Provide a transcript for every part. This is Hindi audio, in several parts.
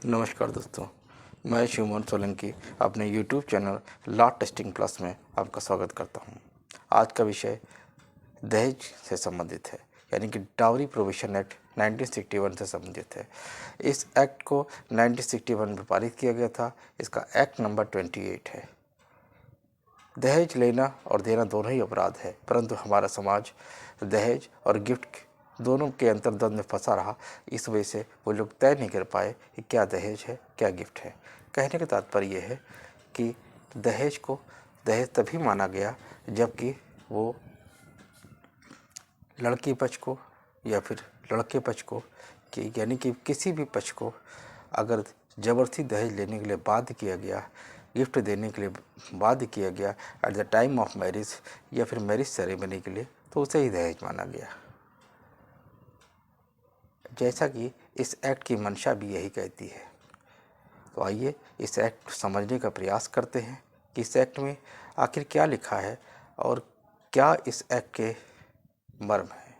नमस्कार दोस्तों, मैं शिवमोहन सोलंकी अपने YouTube channel law testing plus में आपका स्वागत करता हूं। आज का विषय दहेज से संबंधित है, यानी कि डाउरी प्रोविशन एक्ट 1961 से संबंधित है। इस एक्ट को 1961 में पारित किया गया था। इसका एक्ट नंबर 28 है। दहेज लेना और देना दोनों ही अपराध है, परंतु हमारा समाज दहेज और गिफ्ट दोनों के अंतर्द्वंद में फंसा रहा। इस वजह से वो लोग तय नहीं कर पाए कि क्या दहेज है, क्या गिफ्ट है। कहने का तात्पर्य यह है कि दहेज को दहेज तभी माना गया जबकि वो लड़की पक्ष को या फिर लड़के पक्ष को कि यानी कि किसी भी पक्ष को अगर ज़बरदस्ती दहेज लेने के लिए बाध्य किया गया, गिफ्ट देने के लिए बाध्य किया गया at the time of marriage या फिर मैरिज सेरेमनी के लिए, तो उसे ही दहेज माना गया। जैसा कि इस एक्ट की मंशा भी यही कहती है। तो आइए इस एक्ट समझने का प्रयास करते हैं कि इस एक्ट में आखिर क्या लिखा है और क्या इस एक्ट के मर्म है।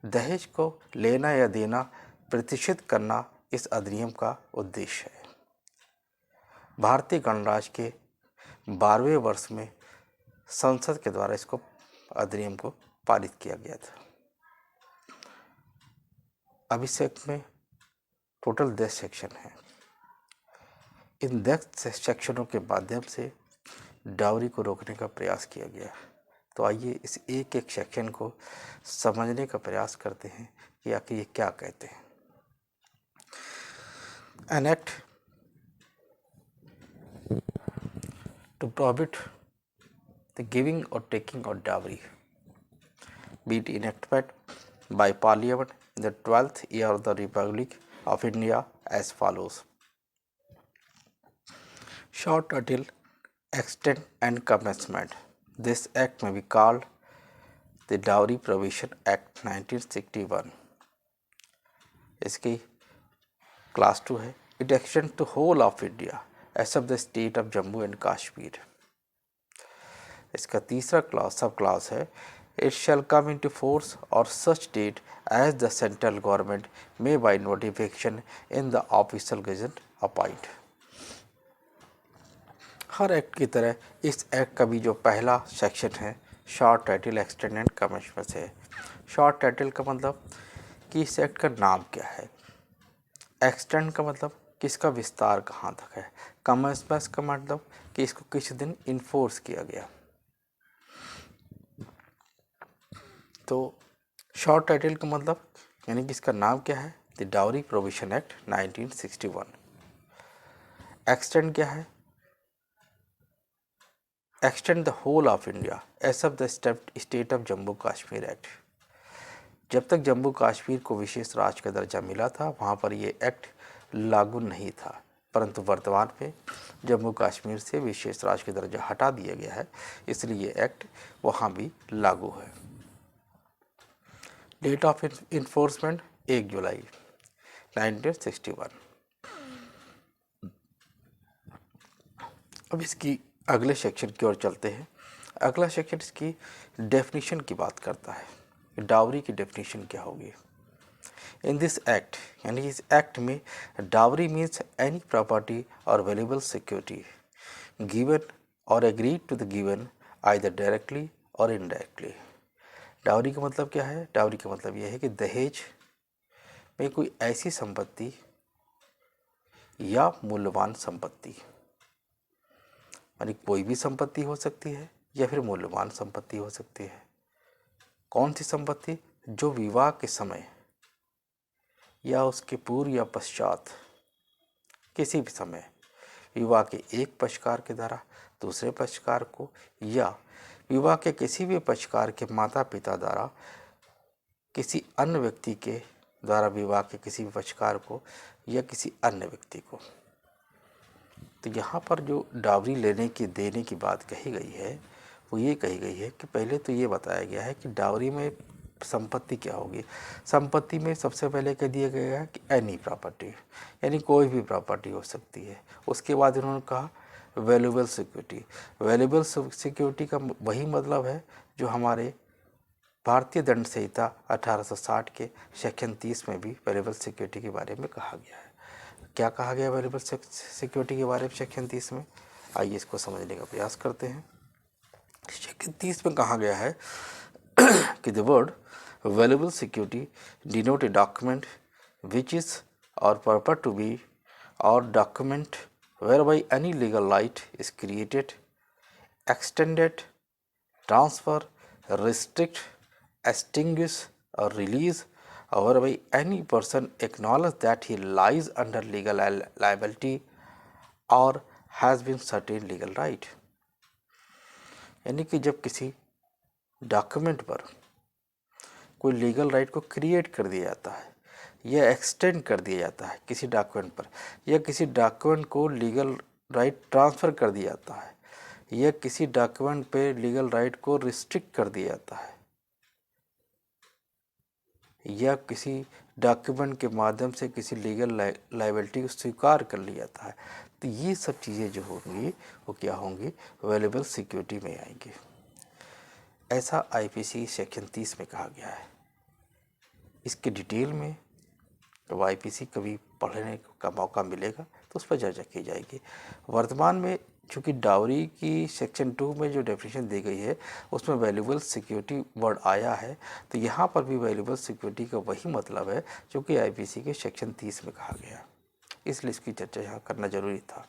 दहेज को लेना या देना प्रतिष्ठित करना इस अधिनियम का उद्देश्य है। भारतीय गणराज्य के 12वें वर्ष में संसद के द्वारा इसको अधिनियम को पारित किया गया था। अब इस एक्ट में टोटल 10 सेक्शन हैं। इन 10 सेक्शनों के माध्यम से डाउरी को रोकने का प्रयास किया गया। तो आइए इस एक एक सेक्शन को समझने का प्रयास करते हैं कि आखिर ये क्या कहते हैं। An act to prohibit the giving और taking of dowry be it enacted by Parliament in the 12th year of the Republic of India as follows. Short title, extent and commencement. This act may be called the Dowry Prohibition Act 1961. इसकी क्लास 2 है। It extends to whole of India except the state of Jammu and Kashmir. इसका तीसरा क्लास सब क्लास है। It shall come into force or such date as the central government may by notification in the official gazette appoint. Her act की तरह इस एक्ट का भी जो पहला सेक्शन है short title, extend and commencement है। शॉर्ट टाइटल का मतलब कि इस एक्ट का नाम क्या है। एक्सटेंड का मतलब कि इसका विस्तार कहाँ तक है। कमेंसमेंट का मतलब कि इसको किस दिन इन्फोर्स किया गया। तो शॉर्ट टाइटल का मतलब यानी कि इसका नाम क्या है, the dowry prohibition act 1961। Extend क्या है, extend the whole of India as of the state of Jammu Kashmir act. जब तक जम्मू कश्मीर को विशेष राज्य का दर्जा मिला था वहाँ पर ये एक्ट लागू नहीं था, परंतु वर्तमान में जम्मू कश्मीर से विशेष राज्य का दर्जा हटा दिया गया है, इसलिए ये एक्ट वहाँ भी लागू है। डेट ऑफ इन्फोर्समेंट 1 जुलाई 1961। अब इसकी अगले सेक्शन की ओर चलते हैं। अगला सेक्शन इसकी डेफिनेशन की बात करता है। डाउरी की डेफिनेशन क्या होगी। इन दिस एक्ट यानी इस एक्ट में डाउरी मीन्स एनी प्रॉपर्टी और वैल्यूएबल सिक्योरिटी गिवन और agreed to the given either directly और इनडायरेक्टली। डाउरी का मतलब क्या है। डाउरी का मतलब यह है कि दहेज में कोई ऐसी संपत्ति या मूल्यवान संपत्ति, यानी कोई भी संपत्ति हो सकती है या फिर मूल्यवान संपत्ति हो सकती है। कौन सी संपत्ति, जो विवाह के समय या उसके पूर्व या पश्चात किसी भी समय विवाह के एक पक्षकार के द्वारा दूसरे पक्षकार को या विवाह के किसी भी पक्षकार के माता पिता द्वारा किसी अन्य व्यक्ति के द्वारा विवाह के किसी भी पक्षकार को या किसी अन्य व्यक्ति को। तो यहाँ पर जो डावरी लेने की देने की बात कही गई है वो ये कही गई है कि पहले तो ये बताया गया है कि डावरी में संपत्ति क्या होगी। संपत्ति में सबसे पहले कह दिया गया है कि एनी प्रॉपर्टी, यानी कोई भी प्रॉपर्टी हो सकती है। उसके बाद उन्होंने कहा वैल्यूएबल सिक्योरिटी। वैल्यूएबल सिक्योरिटी का वही मतलब है जो हमारे भारतीय दंड संहिता 1860 के सेक्शन 30 में भी वेरिएबल सिक्योरिटी के बारे में कहा गया है। क्या कहा गया वेरिएबल सिक्योरिटी के बारे में सेक्शन 30 में? आइए इसको समझने का प्रयास करते हैं। सेक्शन 30 में कहा गया है कि the word variable security denote a document which is और पर्पज टू बी और document whereby any legal right is created, extended, transfer, restrict, extinguish or release, or whereby any person acknowledge that he lies under legal liability or has been certain legal right। यानी कि जब किसी डॉक्यूमेंट पर कोई लीगल राइट को क्रिएट कर दिया जाता है या एक्सटेंड कर दिया जाता है किसी डॉक्यूमेंट पर, या किसी डॉक्यूमेंट को लीगल राइट ट्रांसफ़र कर दिया जाता है, या किसी डॉक्यूमेंट पे लीगल राइट को रिस्ट्रिक्ट कर दिया जाता है, या किसी डॉक्यूमेंट के माध्यम से किसी लीगल लाइबिलिटी को स्वीकार कर लिया जाता है, तो ये सब चीज़ें जो होंगी वो क्या होंगी? वेरिएबल सिक्योरिटी में आएंगी। ऐसा आईपीसी सेक्शन 30 में कहा गया है। इसके डिटेल में जब आईपीसी कभी पढ़ने का मौका मिलेगा तो उस पर चर्चा की जाएगी। वर्तमान में चूँकि डाउरी की सेक्शन 2 में जो डेफिनेशन दी गई है उसमें वैल्यूएबल सिक्योरिटी वर्ड आया है, तो यहाँ पर भी वैल्यूएबल सिक्योरिटी का वही मतलब है जो कि आईपीसी के सेक्शन 30 में कहा गया, इसलिए इसकी चर्चा यहाँ करना जरूरी था।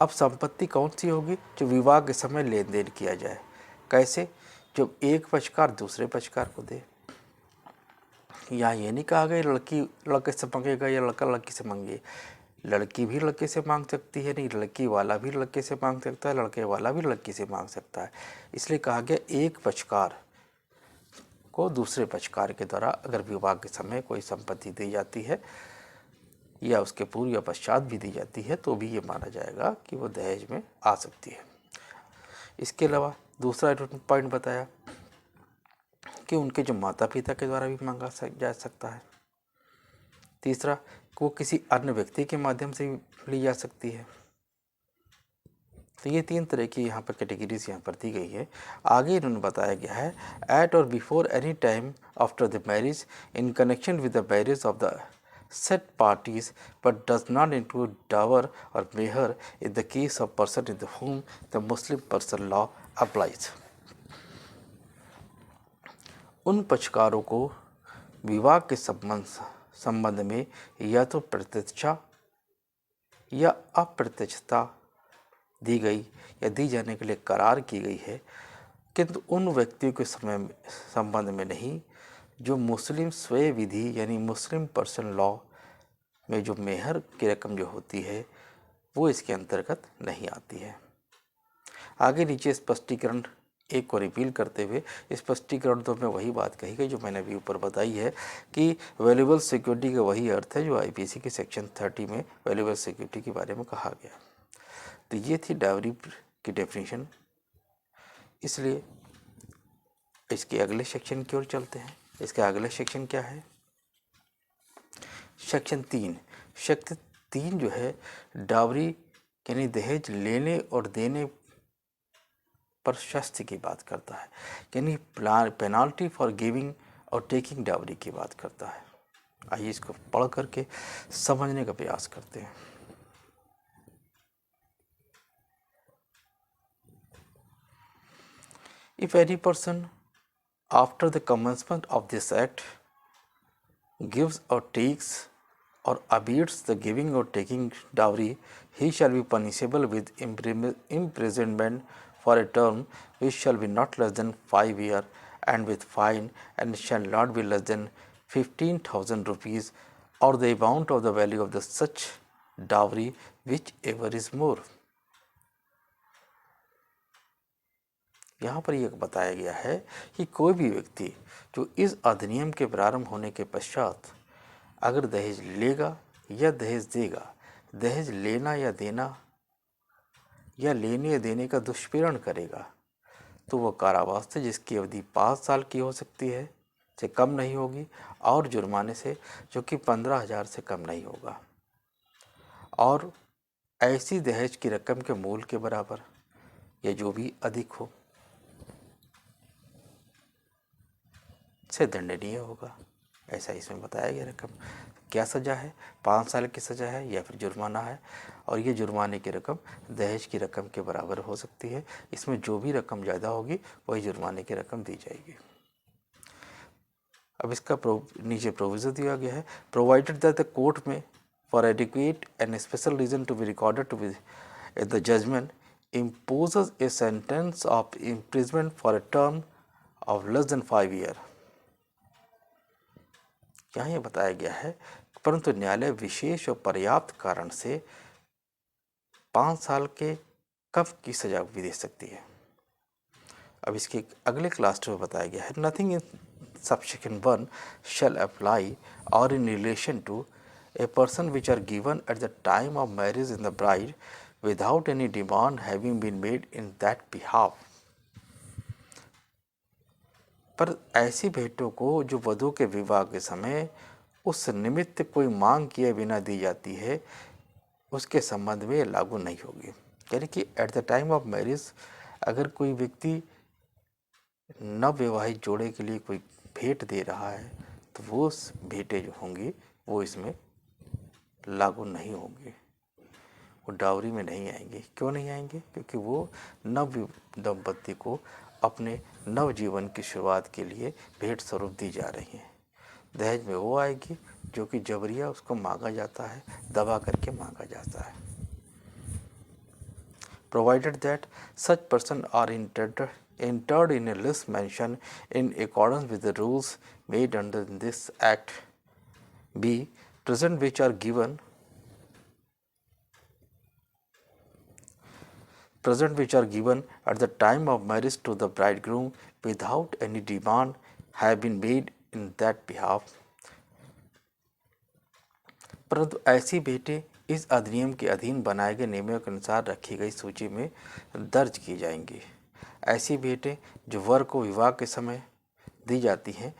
अब संपत्ति कौन सी होगी? जो विवाह के समय लेन देन किया जाए। कैसे? जब एक पक्षकार दूसरे पक्षकार को दे। यहाँ ये नहीं कहा गया लड़की लड़के से मांगेगा या लड़का लड़की से मांगे। लड़की भी लड़के से मांग सकती है, नहीं लड़की वाला भी लड़के से मांग सकता है, लड़के वाला भी लड़की से मांग सकता है। इसलिए कहा गया एक पक्षकार को दूसरे पक्षकार के द्वारा अगर विवाह के समय कोई संपत्ति दी जाती है या उसके पूर्व या पश्चात भी दी जाती है तो भी ये माना जाएगा कि वो दहेज में आ सकती है। इसके अलावा दूसरा पॉइंट बताया कि उनके जो माता पिता के द्वारा भी मांगा जा सकता है। तीसरा, वो किसी अन्य व्यक्ति के माध्यम से ली जा सकती है। तो ये 3 तरह की यहाँ पर कैटेगरीज यहाँ पर दी गई है। आगे इन्होंने बताया गया है एट और before any time after the marriage in connection with the marriage of the set parties but does not include dower or meher in the case of person in whom the Muslim person law applies। उन पक्षकारों को विवाह के संबंध में या तो प्रत्यक्षता या अप्रत्यक्षता दी गई या दी जाने के लिए करार की गई है, किंतु उन व्यक्तियों के संबंध में नहीं जो मुस्लिम स्वय विधि यानी मुस्लिम पर्सन लॉ में जो मेहर की रकम जो होती है वो इसके अंतर्गत नहीं आती है। आगे नीचे स्पष्टीकरण एक को रिपील करते हुए स्पष्टीकरण तो में वही बात कही गई जो मैंने अभी ऊपर बताई है कि वैल्यूएबल सिक्योरिटी का वही अर्थ है जो आईपीसी के सेक्शन 30 में वैल्यूएबल सिक्योरिटी के बारे में कहा गया। तो ये थी डाउरी की डेफिनेशन। इसलिए इसके अगले सेक्शन की ओर चलते हैं। इसका अगला सेक्शन क्या है? सेक्शन 3। सेक्शन 3 जो है डावरी यानी दहेज लेने और देने पर शास्ति की बात करता है, यानी पेनाल्टी फॉर गिविंग और टेकिंग डावरी की बात करता है। आइए इसको पढ़ करके समझने का प्रयास करते हैं। If any person after the commencement of this act gives or takes or abates the giving or taking dowry, he shall be punishable with imprisonment for a term which shall be not less than 5 years and with fine, and shall not be less than 15,000 rupees or the amount of the value of the such dowry whichever is more। यहाँ पर यह बताया गया है कि कोई भी व्यक्ति जो इस अधिनियम के प्रारंभ होने के पश्चात अगर दहेज लेगा या दहेज देगा, दहेज लेना या देना या लेने या देने का दुष्प्रेरण करेगा, तो वह कारावास से जिसकी अवधि 5 साल की हो सकती है से कम नहीं होगी और जुर्माने से जो कि 15,000 से कम नहीं होगा, और ऐसी दहेज की रकम के मूल के बराबर या जो भी अधिक हो। से दंडनीय होगा, ऐसा इसमें बताया गया रकम। क्या सज़ा है? 5 साल की सज़ा है या फिर जुर्माना है, और ये जुर्माने की रकम दहेज की रकम के बराबर हो सकती है। इसमें जो भी रकम ज़्यादा होगी वही जुर्माने की रकम दी जाएगी। अब इसका नीचे प्रोविज़न दिया गया है, प्रोवाइडेड दैट द कोर्ट में for adequate and special reason to be recorded to be the judgment imposes a sentence of imprisonment for a term of less than 5 years। यहाँ ये बताया गया है, परंतु न्यायालय विशेष और पर्याप्त कारण से 5 साल के कम की सजा भी दे सकती है। अब इसके अगले क्लास में बताया गया है, nothing in subsection 1 shall apply or in relation to a person which are given at the time of marriage in the bride without any demand having been made in that behalf। पर ऐसी भेंटों को जो वधू के विवाह के समय उस निमित्त कोई मांग किए बिना दी जाती है, उसके संबंध में लागू नहीं होगी। यानी कि at the time of marriage अगर कोई व्यक्ति नवविवाहित जोड़े के लिए कोई भेंट दे रहा है तो वो भेंटें जो होंगी वो इसमें लागू नहीं होंगी, वो डाउरी में नहीं आएंगे। क्यों नहीं आएंगे? क्योंकि वो नव दंपति को अपने नव जीवन की शुरुआत के लिए भेंट स्वरूप दी जा रही हैं। दहेज में वो आएगी जो कि जबरिया उसको मांगा जाता है, दबा करके मांगा जाता है। Provided that such person are entered in a list mentioned in accordance with the rules made under this act, b present which are given at the time of marriage to the bridegroom without any demand have been made in that behalf। परंतु ऐसी भेंटें इस अधिनियम के अधीन बनाए गए नियमों के अनुसार रखी गई सूची में दर्ज की जाएंगी। ऐसी भेंटें जो वर को विवाह के समय दी जाती हैं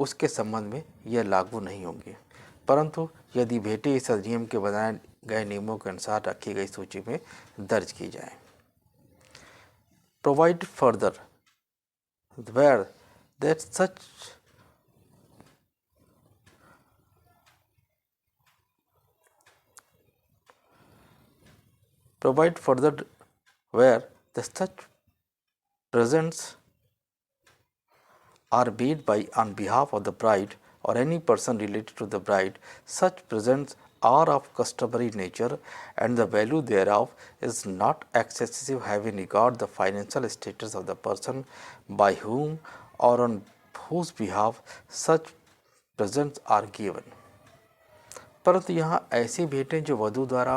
उसके संबंध में यह लागू नहीं होंगी, परंतु यदि भेंटें इस अधिनियम के बनाए गए नियमों के अनुसार रखी गई सूची में दर्ज की जाएं। Provide further where that such provide further where the such presents are made by on behalf of the bride or any person related to the bride. Such presents are of customary nature and the value thereof is not excessive having regard the financial status of the person by whom or on whose behalf such presents are given। परंतु यहाँ ऐसी भेंटें जो वधू द्वारा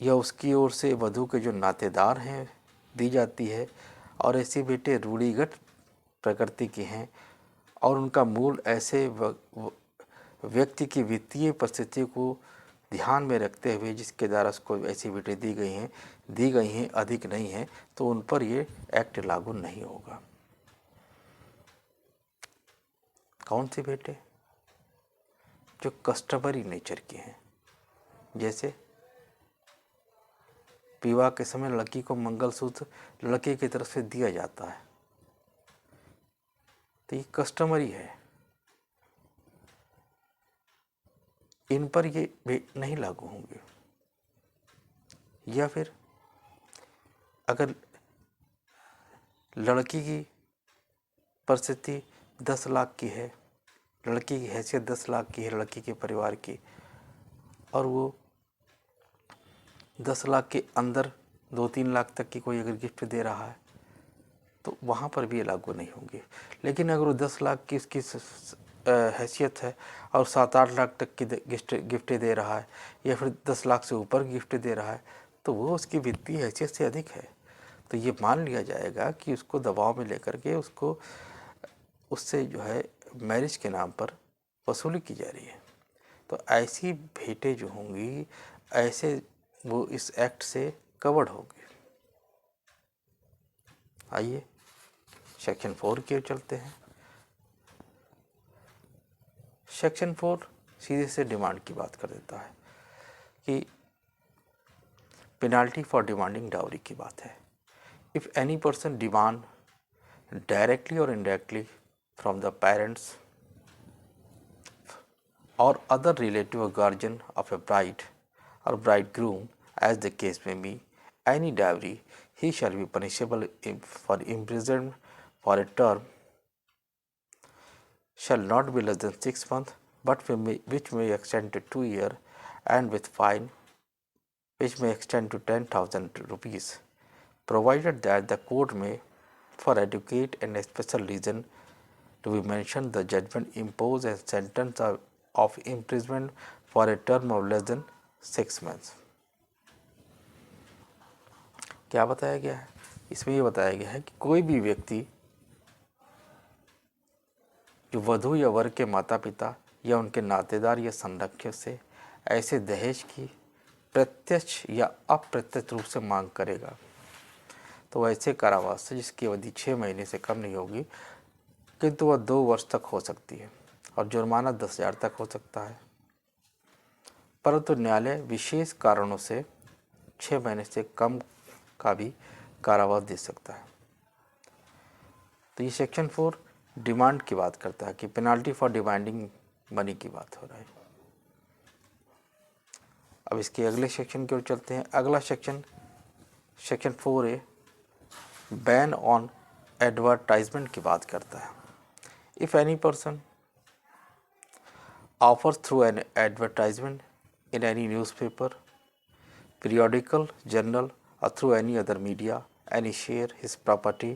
या उसकी ओर से वधू के जो नातेदार हैं दी जाती है, और ऐसी भेंटें रूढ़िगत प्रकृति की हैं और उनका मूल ऐसे व्यक्ति की वित्तीय परिस्थिति को ध्यान में रखते हुए जिसके द्वारा उसको ऐसी भेंटें दी गई हैं अधिक नहीं हैं, तो उन पर ये एक्ट लागू नहीं होगा। कौन सी भेंटें? जो कस्टमरी नेचर की हैं, जैसे विवाह के समय लड़की को मंगलसूत्र लड़के की तरफ से दिया जाता है, तो ये कस्टमरी है, इन पर ये नहीं लागू होंगे। या फिर अगर लड़की की परिस्थिति 10 लाख की है, लड़की की हैसियत 10 लाख की है लड़की के परिवार की, और वो 10 लाख के अंदर 2-3 लाख तक की कोई अगर गिफ्ट दे रहा है तो वहाँ पर भी ये लागू नहीं होंगे। लेकिन अगर वो 10 लाख की इसकी हैसियत है और 7-8 लाख तक की गिफ्ट दे रहा है या फिर 10 लाख से ऊपर गिफ्ट दे रहा है, तो वो उसकी वित्तीय हैसियत से अधिक है, तो ये मान लिया जाएगा कि उसको दबाव में लेकर के उसको उससे जो है मैरिज के नाम पर वसूली की जा रही है। तो ऐसी भेंटें जो होंगी ऐसे वो इस एक्ट से कवर्ड होगी। आइए सेक्शन 4 की ओर चलते हैं। सेक्शन 4 सीधे से डिमांड की बात कर देता है कि पेनाल्टी फॉर डिमांडिंग डाउरी की बात है। If any person demand directly और indirectly from the parents or other relative or guardian of a bride or bridegroom, as the case may be, any dowry, he shall be punishable for imprisonment for a term shall not be less than 6 months, but which may extend to 2 years, and with fine which may extend to 10,000 rupees, provided that the court may, for adequate and special reason to be mentioned, the judgment impose a sentence of imprisonment for a term of less than 6 months. क्या बताया गया है? इसमें ये बताया गया है कि कोई भी व्यक्ति जो वधू या वर के माता पिता या उनके नातेदार या संरक्षक से ऐसे दहेज की प्रत्यक्ष या अप्रत्यक्ष रूप से मांग करेगा तो ऐसे कारावास से जिसकी अवधि 6 महीने से कम नहीं होगी किंतु वह 2 वर्ष तक हो सकती है और जुर्माना 10,000 तक हो सकता है, परंतु न्यायालय विशेष कारणों से 6 महीने से कम का भी कारावास दे सकता है। तो ये सेक्शन 4 डिमांड की बात करता है कि पेनाल्टी फॉर डिमांडिंग मनी की बात हो रहा है। अब इसके अगले सेक्शन की ओर चलते हैं। अगला section 4A ban on advertisement की बात करता है। If any person offers through an advertisement in any newspaper, periodical, journal, or through any other media, any share his property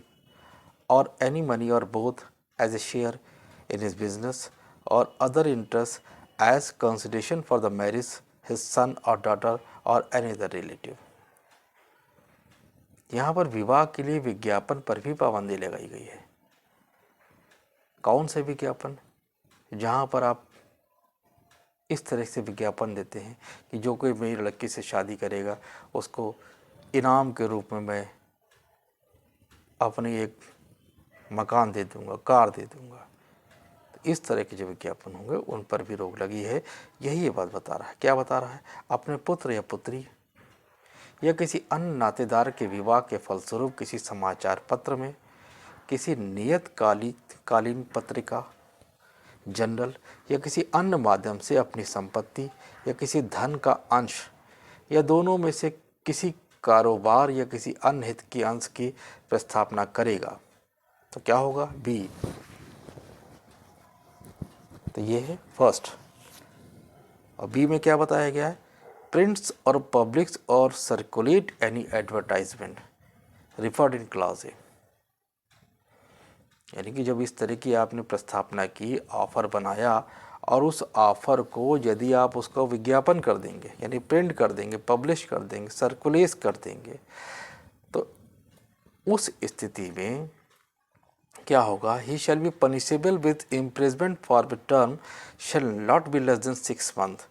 or any money or both as a share in his business or other interest as consideration for the marriage his son or daughter or any other relative। यहाँ पर विवाह के लिए विज्ञापन पर भी पाबंदी लगाई गई है। कौन से विज्ञापन? जहाँ पर आप इस तरह से विज्ञापन देते हैं कि जो कोई मेरी लड़की से शादी करेगा उसको इनाम के रूप में मैं अपनी एक मकान दे दूंगा, कार दे दूंगा। तो इस तरह के जो विज्ञापन होंगे उन पर भी रोक लगी है। यही ये बात बता रहा है। क्या बता रहा है? अपने पुत्र या पुत्री या किसी अन्य नातेदार के विवाह के फलस्वरूप किसी समाचार पत्र में, किसी नियत कालीन पत्रिका, जनरल या किसी अन्य माध्यम से अपनी संपत्ति या किसी धन का अंश या दोनों में से किसी कारोबार या किसी अन्य हित के अंश की प्रस्थापना करेगा तो क्या होगा? बी। तो ये है फर्स्ट। और बी में क्या बताया गया है? प्रिंट्स और पब्लिक्स और circulate any advertisement referred in clause A. यानी कि जब इस तरह की आपने प्रस्थापना की, ऑफ़र बनाया और उस ऑफ़र को यदि आप उसको विज्ञापन कर देंगे यानी प्रिंट कर देंगे, पब्लिश कर देंगे, सर्कुलेट कर देंगे, तो उस स्थिति में क्या होगा? He shall be punishable with imprisonment for the term shall not be less than 6 months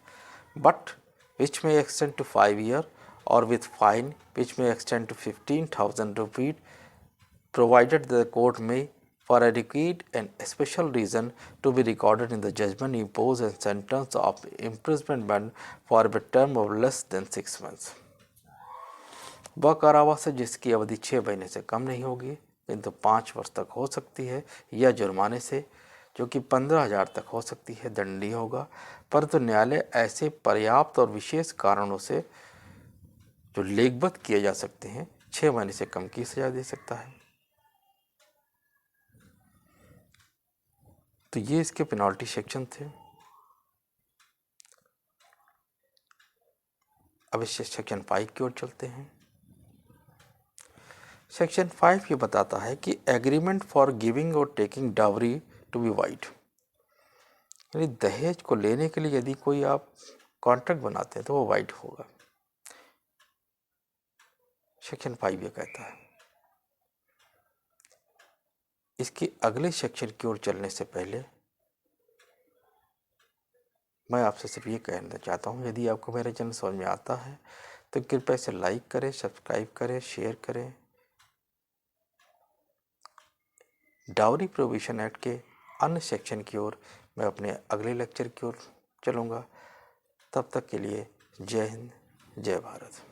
but which may extend to 5 years और with fine which may extend to 15,000 rupees provided the court may for adequate and special reason to be recorded in the judgment impose a sentence of imprisonment for a term of less than 6 months। वह कारावास है जिसकी अवधि 6 महीने से कम नहीं होगी किंतु 5 वर्ष तक हो सकती है, या जुर्माने से जो कि 15,000 तक हो सकती है दंडनीय होगा, परंतु न्यायालय ऐसे पर्याप्त और विशेष कारणों से जो लेखबद्ध किए जा सकते हैं 6 महीने से कम की सजा दे सकता है। तो ये इसके पेनाल्टी सेक्शन थे। अब इस सेक्शन 5 की ओर चलते हैं। सेक्शन 5 ये बताता है कि एग्रीमेंट फॉर गिविंग और taking dowry to be void, यानी दहेज को लेने के लिए यदि कोई आप कॉन्ट्रैक्ट बनाते हैं तो वो वाइड होगा। सेक्शन 5 ये कहता है। इसके अगले सेक्शन की ओर चलने से पहले मैं आपसे सिर्फ ये कहना चाहता हूँ, यदि आपको मेरा चैनल समझ में आता है तो कृपया इसे लाइक करें, सब्सक्राइब करें, शेयर करें। डाउरी प्रोविजन एक्ट के अन्य सेक्शन की ओर मैं अपने अगले लेक्चर की ओर चलूँगा। तब तक के लिए जय हिंद, जय भारत।